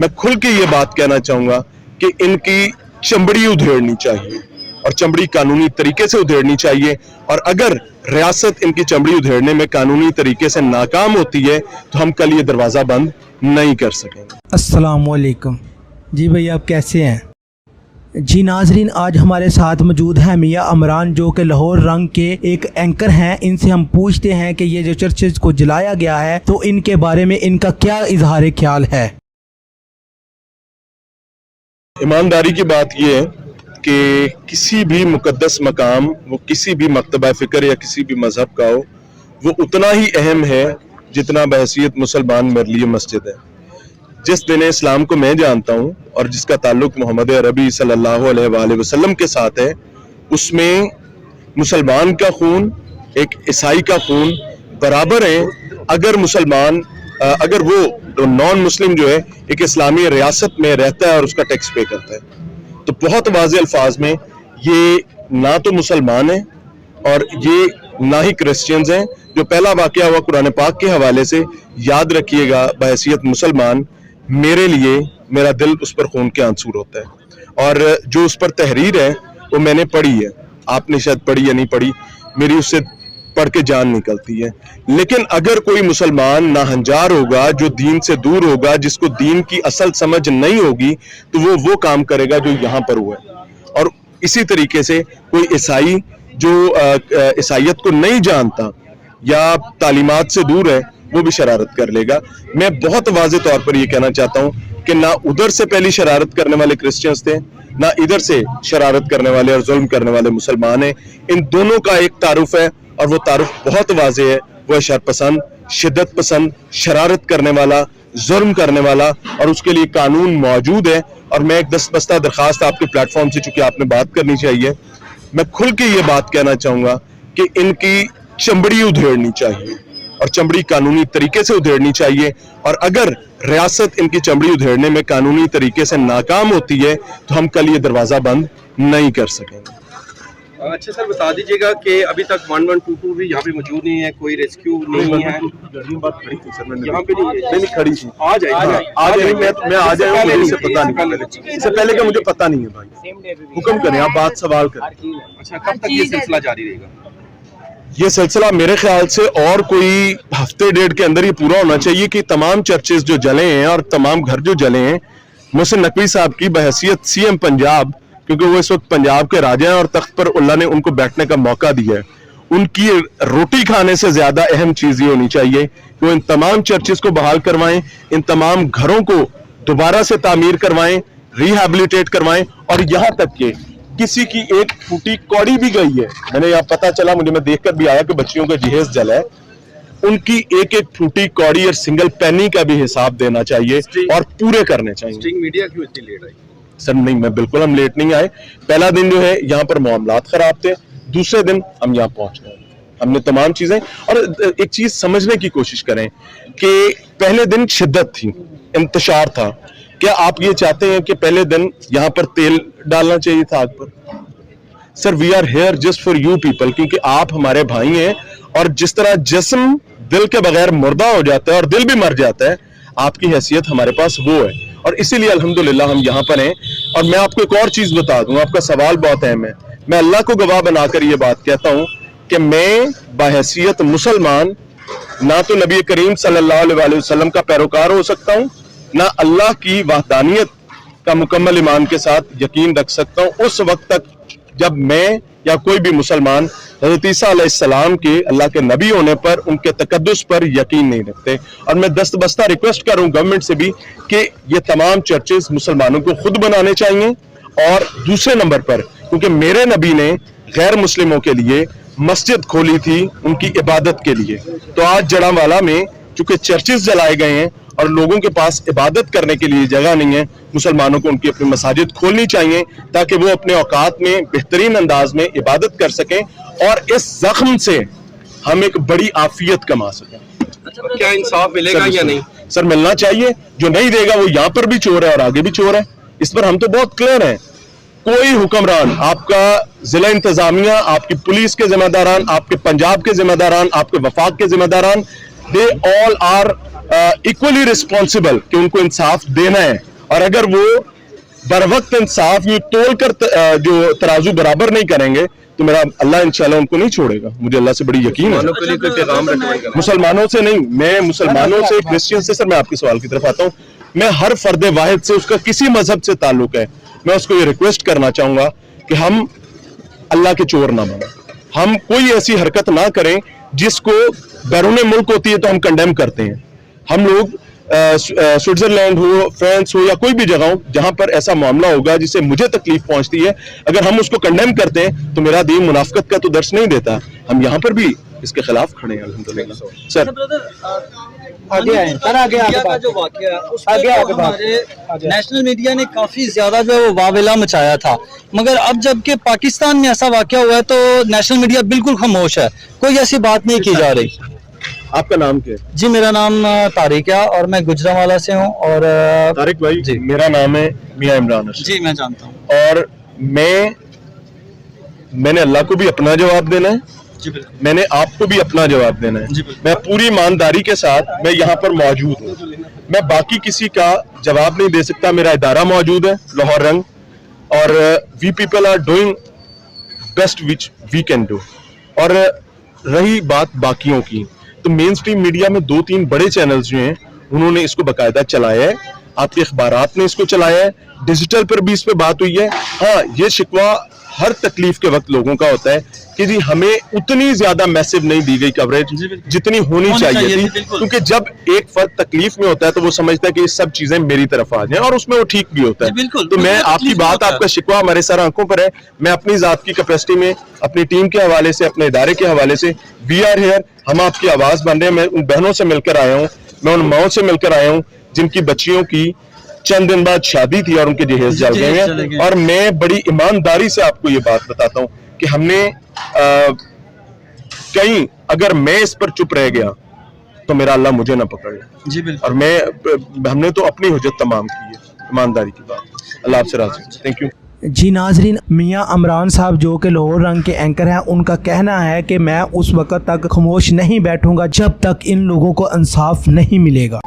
मैं खुल के ये बात कहना चाहूंगा कि इनकी चमड़ी उधेड़नी चाहिए और चमड़ी कानूनी तरीके से उधेड़नी चाहिए, और अगर रियासत इनकी चमड़ी उधेड़ने में कानूनी तरीके से नाकाम होती है तो हम कल ये दरवाज़ा बंद नहीं कर सकेंगे। अस्सलाम वालेकुम जी भाई, आप कैसे हैं जी? नाजरीन, आज हमारे साथ मौजूद हैं मियाँ अमरान, जो कि लाहौर रंग के एक एंकर हैं। इनसे हम पूछते हैं कि ये जो चर्चेज को जलाया गया है तो इनके बारे में इनका क्या इजहार ख्याल है। ईमानदारी की बात यह है कि किसी भी मुकद्दस मकाम, वो किसी भी मकतबा फ़िक्र या किसी भी मजहब का हो, वो उतना ही अहम है जितना बहैसियत मुसलमान मेरे लिए मस्जिद है। जिस दिन इस्लाम को मैं जानता हूँ और जिसका ताल्लुक मोहम्मद अरबी सल्लल्लाहु अलैहि वसल्लम के साथ है, उसमें मुसलमान का खून एक ईसाई का खून बराबर है। अगर मुसलमान अगर वो नॉन मुस्लिम जो है एक इस्लामी रियासत में रहता है और उसका टैक्स पे करता है, तो बहुत वाज़े अल्फाज में ये ना तो मुसलमान है और ये ना ही क्रिश्चियंस हैं। जो पहला वाक़या हुआ कुरान पाक के हवाले से, याद रखिएगा, बहैसियत मुसलमान मेरे लिए मेरा दिल उस पर खून के आंसू होता है, और जो उस पर तहरीर है वो मैंने पढ़ी है, आपने शायद पढ़ी या नहीं पढ़ी, मेरी उससे पढ़ के जान निकलती है। लेकिन अगर कोई मुसलमान नाहंजार होगा, जो दीन से दूर होगा, जिसको दीन की असल समझ नहीं होगी, तो वो काम करेगा जो यहाँ पर हुआ है। और इसी तरीके से कोई ईसाई जो ईसाइयत को नहीं जानता या तालीमात से दूर है, वो भी शरारत कर लेगा। मैं बहुत वाज़े तौर पर ये कहना चाहता हूँ कि ना उधर से पहली शरारत करने वाले क्रिश्चियंस थे, ना इधर से शरारत करने वाले और जुल्म करने वाले मुसलमान हैं। इन दोनों का एक तारुफ है और वो तारुफ बहुत वाज़े है, वो है शरपसंद, शिद्दत पसंद, शरारत करने वाला, जुल्म करने वाला, और उसके लिए कानून मौजूद है। और मैं एक दस्तबस्ता दरखास्त आपके प्लेटफॉर्म से, चूंकि आपने बात करनी चाहिए, मैं खुल के ये बात कहना चाहूंगा कि इनकी चमड़ी उधेड़नी चाहिए और चमड़ी कानूनी तरीके से उधेड़नी चाहिए, और अगर रियासत इनकी चमड़ी उधेड़ने में कानूनी तरीके से नाकाम होती है तो हम कल ये दरवाज़ा बंद नहीं कर सकेंगे। अच्छा सर, बता दीजिएगा कि अभी तक 1122 भी यहाँ पे मौजूद नहीं है, कोई रेस्क्यू नहीं है। बात खड़ी थी सर, मैंने यहाँ पे नहीं खड़ी थी। आ जाए मैं आ जाए, मुझे पता नहीं, इससे पहले का मुझे पता नहीं है भाई। हुक्म करें, आप बात सवाल करें। अच्छा, कब तक ये सिलसिला जारी रहेगा? ये सिलसिला मेरे ख्याल से और कोई हफ्ते डेढ़ के अंदर ही पूरा होना चाहिए कि तमाम चर्चेज जो जले हैं और तमाम घर जो जले हैं, मोहसिन नकवी साहब की बहैसियत सीएम पंजाब, क्योंकि वो इस वक्त पंजाब के राजा हैं और तख्त पर अल्लाह ने उनको बैठने का मौका दिया है, उनकी रोटी खाने से ज्यादा अहम चीज ये होनी चाहिए कि वो इन तमाम चर्चेज को बहाल करवाएं, इन तमाम घरों को दोबारा से तामीर करवाएं, रिहैबिलिटेट करवाएं, और यहाँ तक कि किसी की एक फूटी कौड़ी भी गई है, मैंने यहाँ पता चला, मुझे मैं देखकर भी आया कि बच्चियों का जहेज जला है, उनकी एक एक फूटी कौड़ी और सिंगल पेनी का भी हिसाब देना चाहिए और पूरे करने चाहिए। स्ट्रिंग मीडिया क्यों इतनी लेट आई? सर नहीं, मैं बिल्कुल, हम लेट नहीं आए। पहला दिन जो है यहाँ पर मामलात खराब थे, दूसरे दिन हम यहाँ पहुंच गए, हमने तमाम चीजें, और एक चीज समझने की कोशिश करें कि पहले दिन शिद्दत थी, इंतशार था। क्या आप ये चाहते हैं कि पहले दिन यहाँ पर तेल डालना चाहिए था आग पर? Sir, we are here just for you people, क्योंकि आप हमारे भाई हैं, और जिस तरह जिस्म दिल के बगैर मुर्दा हो जाता है और दिल भी मर जाता है, आपकी हैसियत हमारे पास वो है, और इसीलिए अल्हम्दुलिल्लाह हम यहाँ पर हैं। और मैं आपको एक और चीज बता दूं, आपका सवाल बहुत अहम है। मैं अल्लाह को गवाह बनाकर ये बात कहता हूं कि मैं बहैसियत मुसलमान ना तो नबी करीम सल्लल्लाहु अलैहि वसल्लम का पैरोकार हो सकता हूं, ना अल्लाह की वहदानियत का मुकम्मल ईमान के साथ यकीन रख सकता हूं उस वक्त तक जब मैं या कोई भी मुसलमान हज़रत ईसा अलैहिस्सलाम के, अल्लाह के नबी होने पर, उनके तकद्दुस पर यकीन नहीं रखते। और मैं दस्तबस्ता रिक्वेस्ट करूं गवर्नमेंट से भी कि ये तमाम चर्चेज मुसलमानों को खुद बनाने चाहिए, और दूसरे नंबर पर, क्योंकि मेरे नबी ने गैर मुस्लिमों के लिए मस्जिद खोली थी उनकी इबादत के लिए, तो आज जड़ावाला में चूंकि चर्चेज जलाए गए हैं और लोगों के पास इबादत करने के लिए जगह नहीं है, मुसलमानों को उनकी अपनी मसाजिद खोलनी चाहिए ताकि वो अपने औकात में बेहतरीन अंदाज में इबादत कर सकें और इस जख्म से हम एक आफियत आफियत कमा सकें। अच्छा, क्या इंसाफ मिलेगा या नहीं? सर, मिलना चाहिए। जो नहीं देगा वो यहाँ पर भी चोर है और आगे भी चोर है, इस पर हम तो बहुत क्लियर हैं। कोई हुक्मरान, आपका जिला इंतजामिया, आपकी पुलिस के जिम्मेदारान, आपके पंजाब के जिम्मेदारान, आपके वफाक के जिम्मेदारान, they all are equally responsible कि उनको इंसाफ देना है। और अगर वो बर वक्त इंसाफ यूं तोल कर जो तराजू बराबर नहीं करेंगे तो मेरा अल्लाह इंशाल्लाह उनको नहीं छोड़ेगा, मुझे अल्लाह से बड़ी यकीन है। के लिए कोई पैगाम रखवाएगा? मुसलमानों से नहीं, मैं मुसलमानों से, क्रिश्चियन से, सर मैं आपके सवाल की तरफ आता हूँ, मैं हर फर्द वाहिद से, उसका किसी मजहब से ताल्लुक है, मैं उसको ये रिक्वेस्ट करना चाहूंगा कि हम अल्लाह के चोर ना बने, हम कोई ऐसी हरकत ना करें जिसको बैरून मुल्क होती है तो हम कंडेम करते हैं। हम लोग स्विट्जरलैंड हो, फ्रांस हो या कोई भी जगह हो जहां पर ऐसा मामला होगा जिससे मुझे तकलीफ पहुंचती है, अगर हम उसको कंडेम करते हैं तो मेरा दीन मुनाफिकत का तो दर्श नहीं देता। हम यहाँ पर भी इसके खिलाफ खड़े हैं अल्हम्दुलिल्लाह। सर आगे आए सर, आगे मीडिया का जो वाकया है उस पर तो हमारे नेशनल मीडिया ने काफी ज्यादा जो है वो वावेला मचाया था, मगर अब जबकि पाकिस्तान में ऐसा वाकया हुआ है तो नेशनल मीडिया बिल्कुल खामोश है, कोई ऐसी बात नहीं की जा रही। आपका नाम क्या है? जी मेरा नाम तारिक है और मैं गुजरांवाला से हूँ। और तारिक भाई जी मेरा नाम है मियां इमरान अर्शद। जी मैं जानता हूँ। और मैंने अल्लाह को भी अपना जवाब देना है, जी बिल्कुल। मैंने आपको भी अपना जवाब देना है। जी बिल्कुल। मैं पूरी ईमानदारी के साथ मैं यहाँ पर मौजूद हूँ, मैं बाकी किसी का जवाब नहीं दे सकता। मेरा इदारा मौजूद है लाहौर रंग, और we people are doing best which we can do. और रही बात बाकियों की, तो मेन स्ट्रीम मीडिया में 2-3 बड़े चैनल्स जो हैं उन्होंने इसको बाकायदा चलाया है, आपके अखबारात ने इसको चलाया है, डिजिटल पर भी इस पे बात हुई है। हाँ, ये शिकवा हर तकलीफ के वक्त लोगों का होता है कि जी हमें उतनी ज्यादा मैसिव नहीं दी गई कवरेज जितनी होनी चाहिए थी, क्योंकि जब एक फर्द तकलीफ में होता है तो वो समझता है कि ये सब चीजें मेरी तरफ आ जाएं, और उसमें वो ठीक भी होता है। तो मैं आपकी बात, आपका शिकवा हमारे सर आंखों पर है, मैं अपनी जात की कैपेसिटी में, अपनी टीम के हवाले से, अपने इदारे के हवाले से, वी आर हियर, हम आपकी आवाज बन रहे हैं। मैं उन बहनों से मिलकर आया हूँ, मैं उन माओं से मिलकर आया हूँ जिनकी बच्चियों की चंद दिन बाद शादी थी और उनके जहेज जल गए हैं। और मैं बड़ी ईमानदारी से आपको ये बात बताता हूँ कि हमने कहीं, अगर मैं इस पर चुप रह गया तो मेरा अल्लाह मुझे ना पकड़ ले। जी बिल्कुल। और हमने तो अपनी हुज्जत तमाम की है, ईमानदारी की बात। अल्लाह आपसे राज़ी। Thank you. जी नाजरीन, मियां इमरान साहब जो कि लाहौर रंग के एंकर हैं, उनका कहना है कि मैं उस वक्त तक खामोश नहीं बैठूंगा जब तक इन लोगों को इंसाफ नहीं मिलेगा।